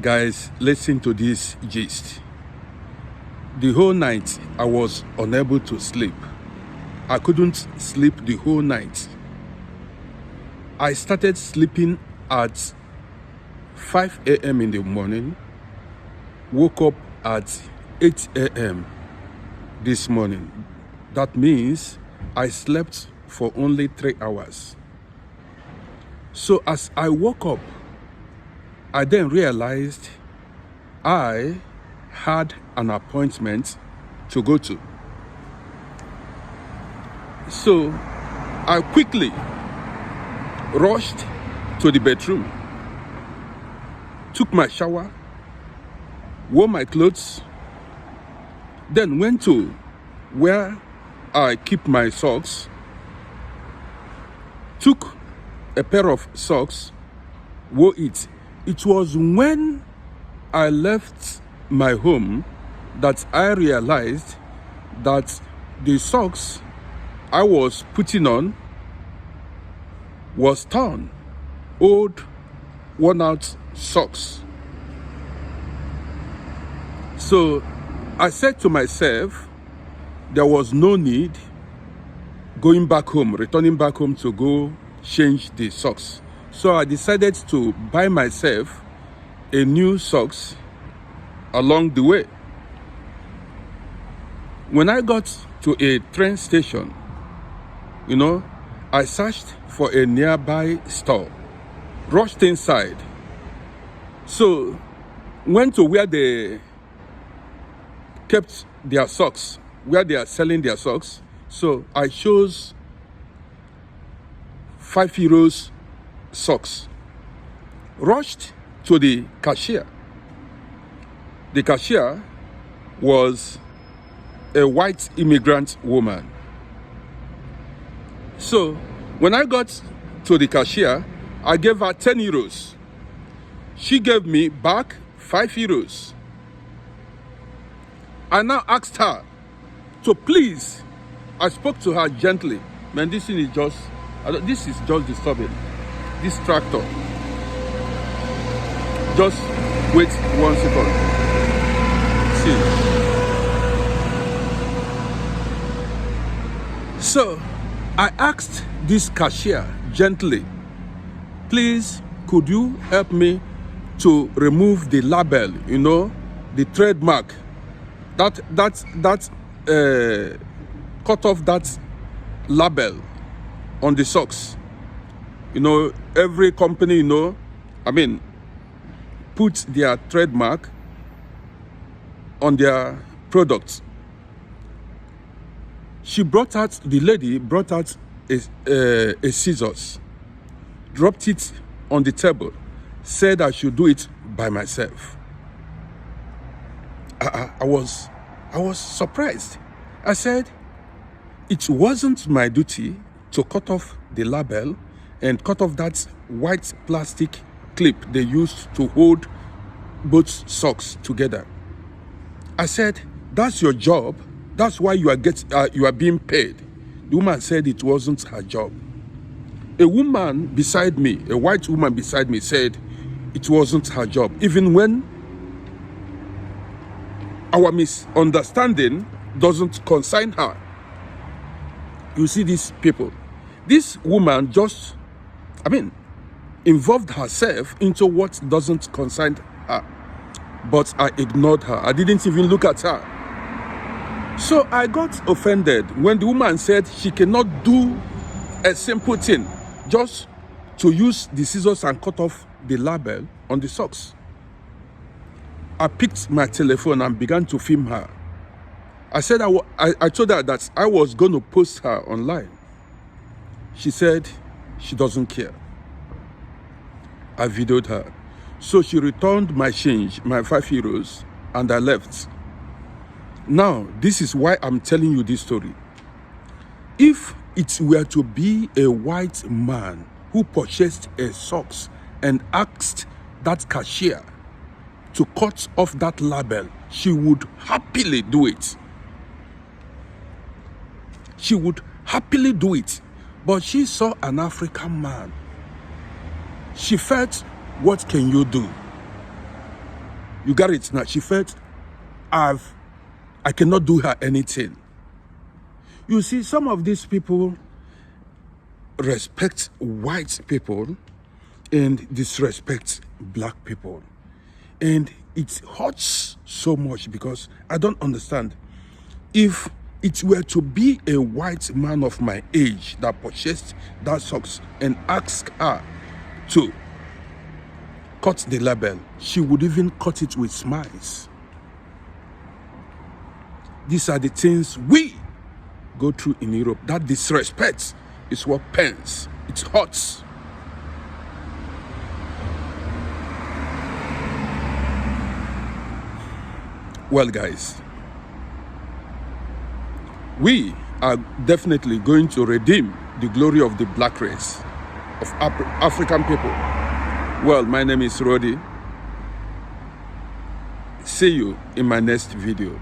Guys, listen to this gist. The whole night, I was unable to sleep. I couldn't sleep the whole night. I started sleeping at 5 a.m. in the morning, woke up at 8 a.m. this morning. That means I slept for only 3 hours. So as I woke up, I then realized I had an appointment to go to. So I quickly rushed to the bedroom, took my shower, wore my clothes, then went to where I keep my socks, took a pair of socks, wore it. It was when I left my home that I realized that the socks I was putting on was torn, old, worn out socks. So I said to myself, there was no need going back home, returning back home to go change the socks. So I decided to buy myself a new socks along the way. When I got to a train station, I searched for a nearby store, rushed inside. So went to where they kept their socks, where they are selling their socks. So I chose 5 euros socks. Rushed to the cashier. The cashier was a white immigrant woman. So when I got to the cashier, I gave her 10 euros. She gave me back 5 euros. I now asked her to please, I spoke to her gently. Man, this is just disturbing. This tractor. Just wait 1 second. See. So I asked this cashier gently, please, could you help me to remove the label, the trademark, cut off that label on the socks. Every company, put their trademark on their products. The lady brought out a scissors, dropped it on the table, said I should do it by myself. I was surprised. I said, it wasn't my duty to cut off the label and cut off that white plastic clip they used to hold both socks together. I said, that's your job. That's why you are being paid. The woman said it wasn't her job. A woman beside me, a white woman beside me, said it wasn't her job, even when our misunderstanding doesn't concern her. You see these people. This woman just, involved herself into what doesn't concern her. But I ignored her. I didn't even look at her. So I got offended when the woman said she cannot do a simple thing, just to use the scissors and cut off the label on the socks. I picked my telephone and began to film her. I said I told her that I was going to post her online. She said she doesn't care. I videoed her. So she returned my change, my 5 euros, and I left. Now, this is why I'm telling you this story. If it were to be a white man who purchased a socks and asked that cashier to cut off that label, she would happily do it. She would happily do it. But she saw an African man. She felt, what can you do? You got it now. She felt I cannot do her anything. You see, some of these people respect white people and disrespect black people. And it hurts so much because I don't understand. If it were to be a white man of my age that purchased that socks and asked her to cut the label, she would even cut it with smiles. These are the things we go through in Europe. That disrespect is what pains. It hurts. Well, guys, we are definitely going to redeem the glory of the black race, of African people. Well, my name is Rody. See you in my next video.